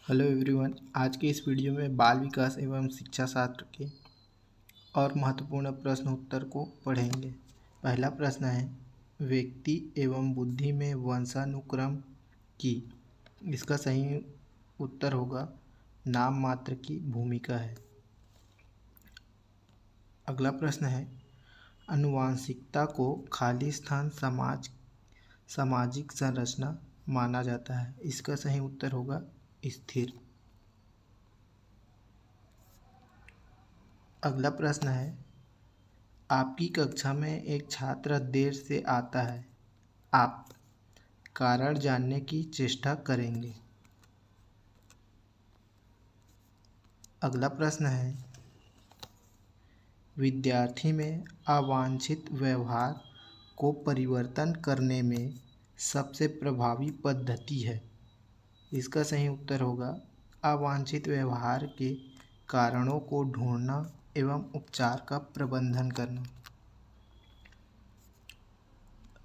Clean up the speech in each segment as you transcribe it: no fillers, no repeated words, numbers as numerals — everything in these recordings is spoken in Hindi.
Hello everyone. आज के इस वीडियो में बाल विकास एवं शिक्षा शास्त्र के और महत्वपूर्ण प्रश्न उत्तर को पढ़ेंगे। पहला प्रश्न है, व्यक्ति एवं बुद्धि में वंशानुक्रम की। इसका सही उत्तर होगा नाम मात्र की भूमिका है। अगला प्रश्न है, आनुवांशिकता को खाली स्थान सामाजिक संरचना माना जाता है। इसका सही उत्तर होगा स्थिर। अगला प्रश्न है, आपकी कक्षा में एक छात्र देर से आता है, आप कारण जानने की चेष्टा करेंगे। अगला प्रश्न है, विद्यार्थी में अवांछित व्यवहार को परिवर्तन करने में सबसे प्रभावी पद्धति है। इसका सही उत्तर होगा अवांछित व्यवहार के कारणों को ढूंढना एवं उपचार का प्रबंधन करना।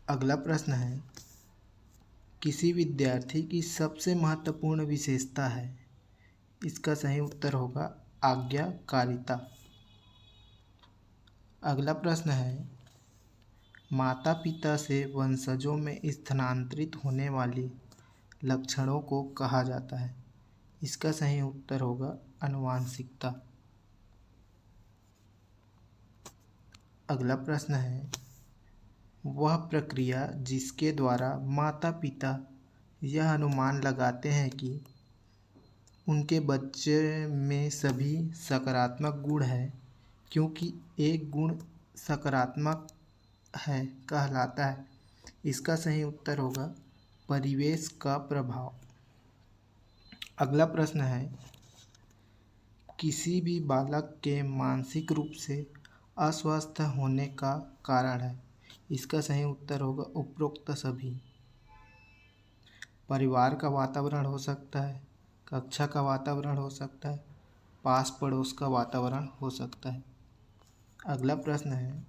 अगला प्रश्न है, किसी विद्यार्थी की सबसे महत्वपूर्ण विशेषता है। इसका सही उत्तर होगा आज्ञाकारिता। अगला प्रश्न है, माता पिता से वंशजों में स्थानांतरित होने वाली लक्षणों को कहा जाता है। इसका सही उत्तर होगा आनुवांशिकता। अगला प्रश्न है, वह प्रक्रिया जिसके द्वारा माता पिता यह अनुमान लगाते हैं कि उनके बच्चे में सभी सकारात्मक गुण हैं क्योंकि एक गुण सकारात्मक है कहलाता है। इसका सही उत्तर होगा परिवेश का प्रभाव। अगला प्रश्न है, किसी भी बालक के मानसिक रूप से अस्वस्थ होने का कारण है। इसका सही उत्तर होगा उपरोक्त सभी। परिवार का वातावरण हो सकता है, कक्षा का वातावरण हो सकता है, पास पड़ोस का वातावरण हो सकता है। अगला प्रश्न है,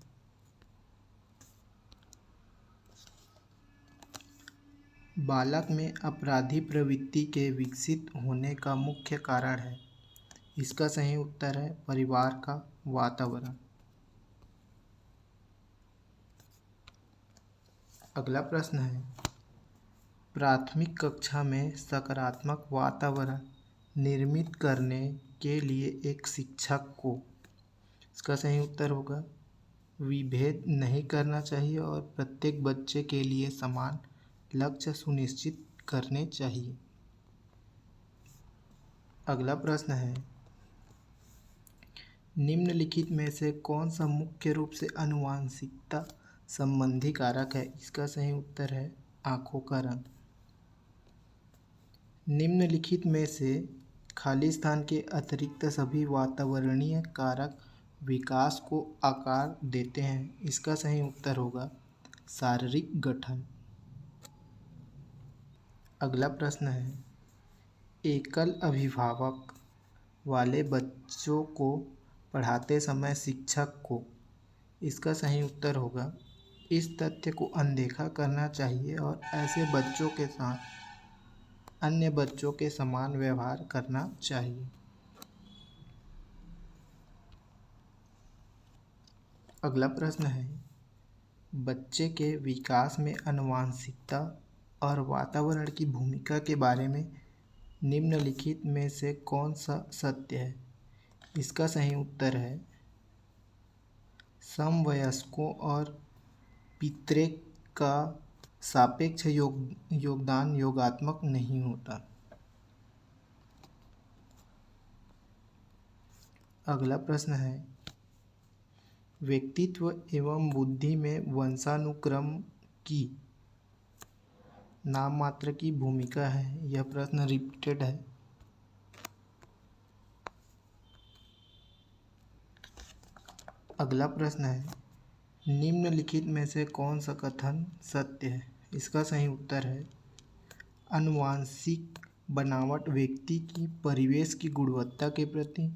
बालक में अपराधी प्रवृत्ति के विकसित होने का मुख्य कारण है। इसका सही उत्तर है परिवार का वातावरण। अगला प्रश्न है, प्राथमिक कक्षा में सकारात्मक वातावरण निर्मित करने के लिए एक शिक्षक को। इसका सही उत्तर होगा विभेद नहीं करना चाहिए और प्रत्येक बच्चे के लिए समान लक्ष्य सुनिश्चित करने चाहिए। अगला प्रश्न है, निम्नलिखित में से कौन सा मुख्य रूप से आनुवांशिकता संबंधी कारक है। इसका सही उत्तर है आँखों का रंग। निम्नलिखित में से खाली स्थान के अतिरिक्त सभी वातावरणीय कारक विकास को आकार देते हैं। इसका सही उत्तर होगा शारीरिक गठन। अगला प्रश्न है, एकल अभिभावक वाले बच्चों को पढ़ाते समय शिक्षक को। इसका सही उत्तर होगा इस तथ्य को अनदेखा करना चाहिए और ऐसे बच्चों के साथ अन्य बच्चों के समान व्यवहार करना चाहिए। अगला प्रश्न है, बच्चे के विकास में आनुवांशिकता और वातावरण की भूमिका के बारे में निम्नलिखित में से कौन सा सत्य है। इसका सही उत्तर है समवयस्कों और पितृक का सापेक्ष योगदान योगात्मक नहीं होता। अगला प्रश्न है, व्यक्तित्व एवं बुद्धि में वंशानुक्रम की नाम मात्र की भूमिका है। यह प्रश्न रिपीटेड है। अगला प्रश्न है, निम्नलिखित में से कौन सा कथन सत्य है। इसका सही उत्तर है आनुवांशिक बनावट व्यक्ति की परिवेश की गुणवत्ता के प्रति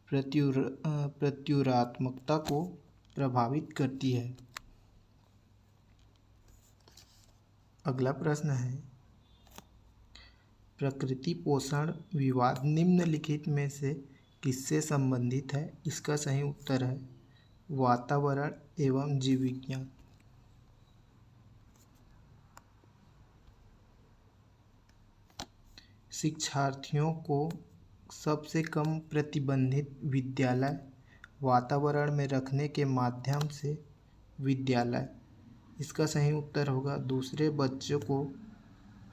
प्रत्युरात्मकता को प्रभावित करती है। अगला प्रश्न है, प्रकृति पोषण विवाद निम्नलिखित में से किससे संबंधित है? इसका सही उत्तर है वातावरण एवं जीव विज्ञान। शिक्षार्थियों को सबसे कम प्रतिबंधित विद्यालय वातावरण में रखने के माध्यम से विद्यालय। इसका सही उत्तर होगा दूसरे बच्चों को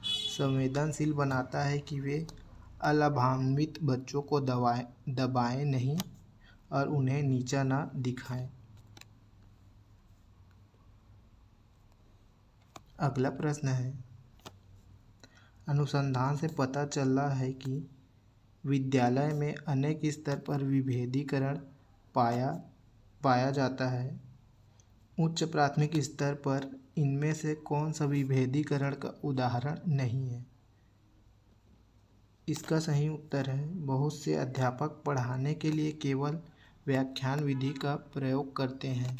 संवेदनशील बनाता है कि वे अलाभान्वित बच्चों को दबाएं नहीं और उन्हें नीचा ना दिखाएं। अगला प्रश्न है, अनुसंधान से पता चला है कि विद्यालय में अनेक स्तर पर विभेदीकरण पाया जाता है। उच्च प्राथमिक स्तर पर इनमें से कौन सा विभेदीकरण का उदाहरण नहीं है? इसका सही उत्तर है बहुत से अध्यापक पढ़ाने के लिए केवल व्याख्यान विधि का प्रयोग करते हैं।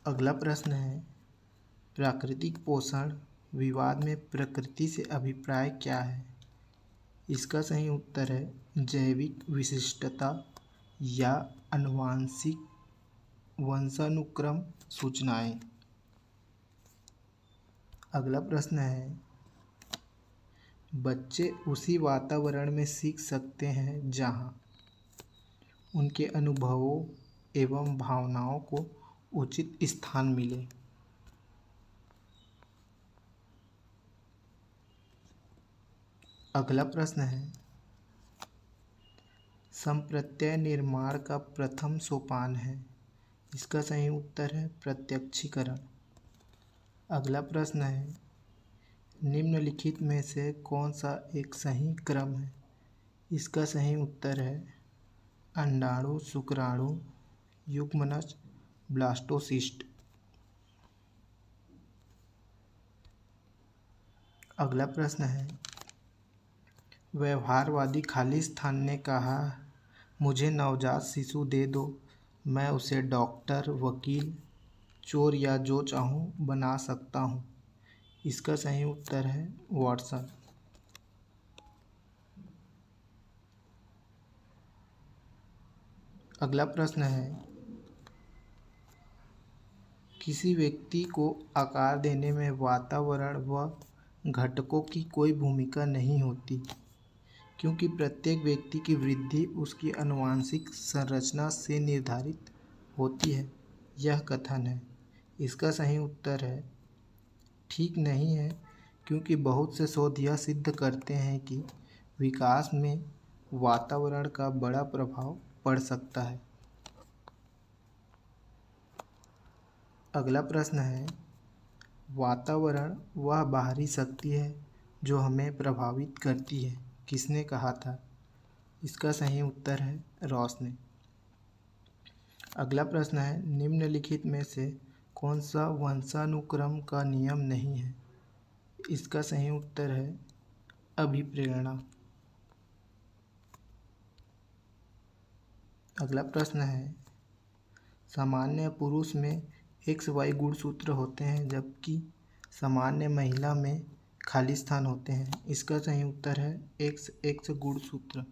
अगला प्रश्न है, प्राकृतिक पोषण विवाद में प्रकृति से अभिप्राय क्या है? इसका सही उत्तर है जैविक विशिष्टता या आनुवंशिक वंशानुक्रम सूचनाएं। अगला प्रश्न है, बच्चे उसी वातावरण में सीख सकते हैं जहां उनके अनुभवों एवं भावनाओं को उचित स्थान मिले। अगला प्रश्न है, संप्रत्यय निर्माण का प्रथम सोपान है। इसका सही उत्तर है प्रत्यक्षीकरण। अगला प्रश्न है, निम्नलिखित में से कौन सा एक सही क्रम है? इसका सही उत्तर है अंडाणु, शुक्राणु, युग्मनज, ब्लास्टोसिस्ट। अगला प्रश्न है, व्यवहारवादी खालिस्तान ने कहा, मुझे नवजात शिशु दे दो, मैं उसे डॉक्टर, वकील, चोर या जो चाहूँ बना सकता हूँ। इसका सही उत्तर है वॉटसन। अगला प्रश्न है, किसी व्यक्ति को आकार देने में वातावरण व घटकों की कोई भूमिका नहीं होती क्योंकि प्रत्येक व्यक्ति की वृद्धि उसकी आनुवंशिक संरचना से निर्धारित होती है। यह कथन है। इसका सही उत्तर है ठीक नहीं है क्योंकि बहुत से शोध यह सिद्ध करते हैं कि विकास में वातावरण का बड़ा प्रभाव पड़ सकता है। अगला प्रश्न है, वातावरण वह बाहरी शक्ति है जो हमें प्रभावित करती है, किसने कहा था? इसका सही उत्तर है रॉस ने। अगला प्रश्न है, निम्नलिखित में से कौन सा वंशानुक्रम का नियम नहीं है? इसका सही उत्तर है अभिप्रेरणा। अगला प्रश्न है, सामान्य पुरुष में XY गुणसूत्र होते हैं जबकि सामान्य महिला में खालिस्तान होते हैं। इसका सही उत्तर है XX गुणसूत्र।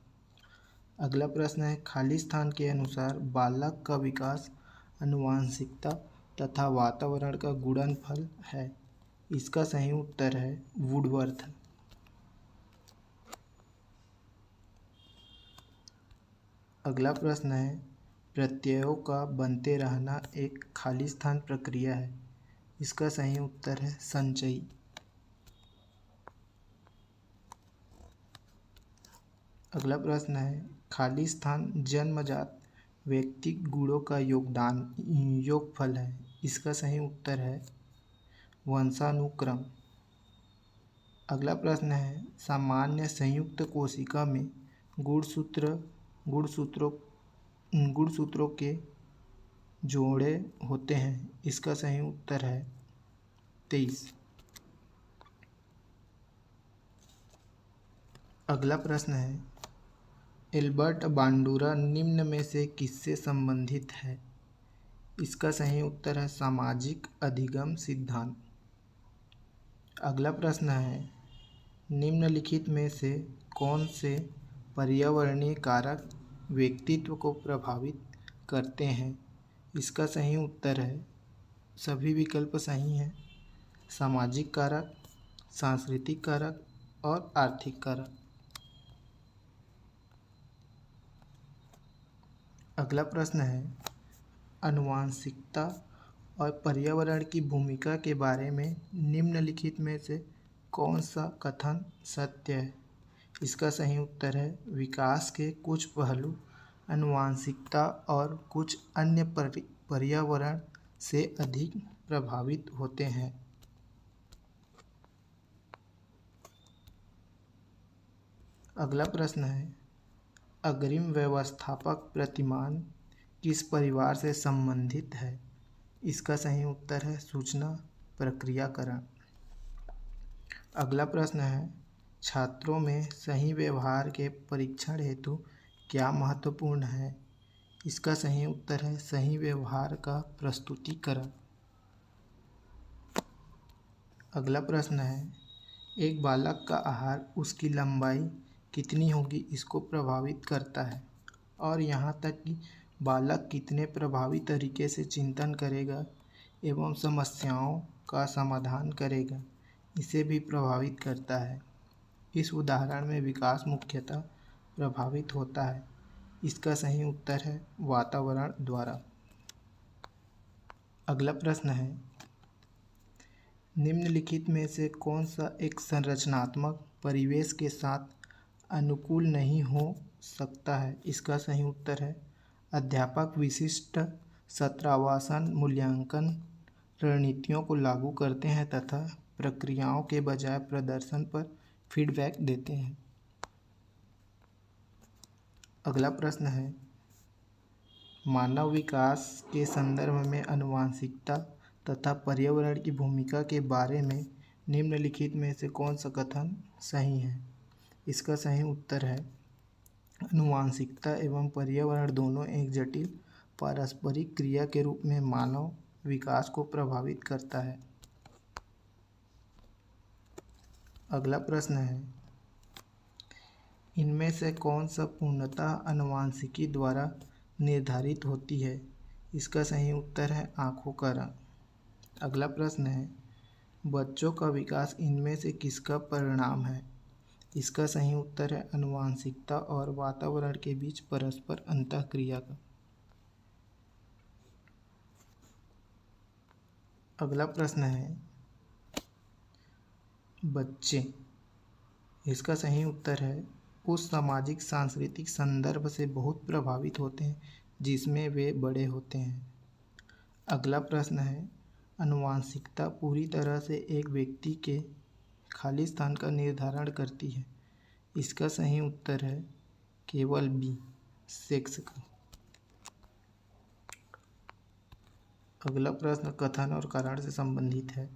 अगला प्रश्न है, खालिस्तान के अनुसार बालक का विकास आनुवंशिकता तथा वातावरण का गुणनफल है। इसका सही उत्तर है वुडवर्थ। अगला प्रश्न है, प्रत्ययों का बनते रहना एक खालिस्तान प्रक्रिया है। इसका सही उत्तर है संचयी। अगला प्रश्न है, खालिस्तान जन्मजात व्यक्तिगत गुणों का योगफल है। इसका सही उत्तर है वंशानुक्रम। अगला प्रश्न है, सामान्य संयुक्त कोशिका में गुणसूत्रों के जोड़े होते हैं। इसका सही उत्तर है 23। अगला प्रश्न है, एल्बर्ट बांडुरा निम्न में से किससे संबंधित है? इसका सही उत्तर है सामाजिक अधिगम सिद्धांत। अगला प्रश्न है, निम्नलिखित में से कौन से पर्यावरणीय कारक व्यक्तित्व को प्रभावित करते हैं? इसका सही उत्तर है, सभी विकल्प सही हैं। सामाजिक कारक, सांस्कृतिक कारक और आर्थिक कारक। अगला प्रश्न है, आनुवंशिकता और पर्यावरण की भूमिका के बारे में निम्नलिखित में से कौन सा कथन सत्य है? इसका सही उत्तर है, विकास के कुछ पहलू आनुवंशिकता और कुछ अन्य पर्यावरण से अधिक प्रभावित होते हैं। अगला प्रश्न है, अग्रिम व्यवस्थापक प्रतिमान किस परिवार से संबंधित है? इसका सही उत्तर है, सूचना प्रक्रियाकरण। अगला प्रश्न है, छात्रों में सही व्यवहार के परीक्षण हेतु क्या महत्वपूर्ण है? इसका सही उत्तर है, सही व्यवहार का प्रस्तुतिकरण। अगला प्रश्न है, एक बालक का आहार उसकी लंबाई कितनी होगी इसको प्रभावित करता है, और यहाँ तक कि बालक कितने प्रभावी तरीके से चिंतन करेगा एवं समस्याओं का समाधान करेगा इसे भी प्रभावित करता है। इस उदाहरण में विकास मुख्यतः प्रभावित होता है। इसका सही उत्तर है, वातावरण द्वारा। अगला प्रश्न है, निम्नलिखित में से कौन सा एक संरचनात्मक परिवेश के साथ अनुकूल नहीं हो सकता है? इसका सही उत्तर है, अध्यापक विशिष्ट छात्रावासन मूल्यांकन रणनीतियों को लागू करते हैं तथा प्रक्रियाओं के बजाय प्रदर्शन पर फीडबैक देते हैं। अगला प्रश्न है, मानव विकास के संदर्भ में आनुवंशिकता तथा पर्यावरण की भूमिका के बारे में निम्नलिखित में से कौन सा कथन सही है? इसका सही उत्तर है, आनुवंशिकता एवं पर्यावरण दोनों एक जटिल पारस्परिक क्रिया के रूप में मानव विकास को प्रभावित करता है। अगला प्रश्न है, इनमें से कौन सा पूर्णतः आनुवंशिकी द्वारा निर्धारित होती है? इसका सही उत्तर है, आँखों का रंग। अगला प्रश्न है, बच्चों का विकास इनमें से किसका परिणाम है? इसका सही उत्तर है, आनुवंशिकता और वातावरण के बीच परस्पर अंतःक्रिया का। अगला प्रश्न है, बच्चे, इसका सही उत्तर है, उस सामाजिक सांस्कृतिक संदर्भ से बहुत प्रभावित होते हैं जिसमें वे बड़े होते हैं। अगला प्रश्न है, आनुवंशिकता पूरी तरह से एक व्यक्ति के खाली स्थान का निर्धारण करती है। इसका सही उत्तर है, केवल बी, सेक्स का। अगला प्रश्न कथन और कारण से संबंधित है।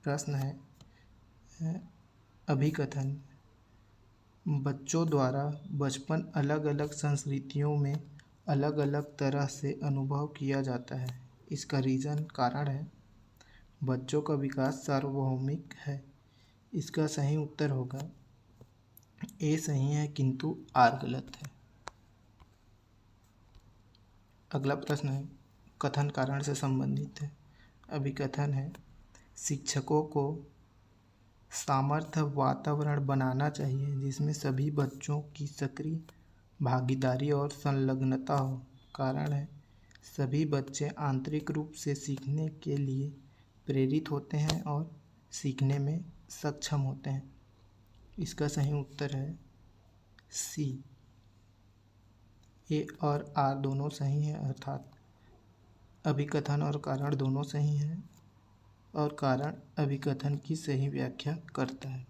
प्रश्न है, अभिकथन, बच्चों द्वारा बचपन अलग अलग संस्कृतियों में अलग अलग तरह से अनुभव किया जाता है। इसका रीज़न कारण है, बच्चों का विकास सार्वभौमिक है। इसका सही उत्तर होगा, ए सही है किंतु आर गलत है। अगला प्रश्न है, कथन कारण से संबंधित है। अभिकथन है, शिक्षकों को सामर्थ्य वातावरण बनाना चाहिए जिसमें सभी बच्चों की सक्रिय भागीदारी और संलग्नता हो। कारण है, सभी बच्चे आंतरिक रूप से सीखने के लिए प्रेरित होते हैं और सीखने में सक्षम होते हैं। इसका सही उत्तर है, सी, ए और आर दोनों सही हैं, अर्थात अभिकथन और कारण दोनों सही हैं और कारण अभिकथन की सही व्याख्या करता है।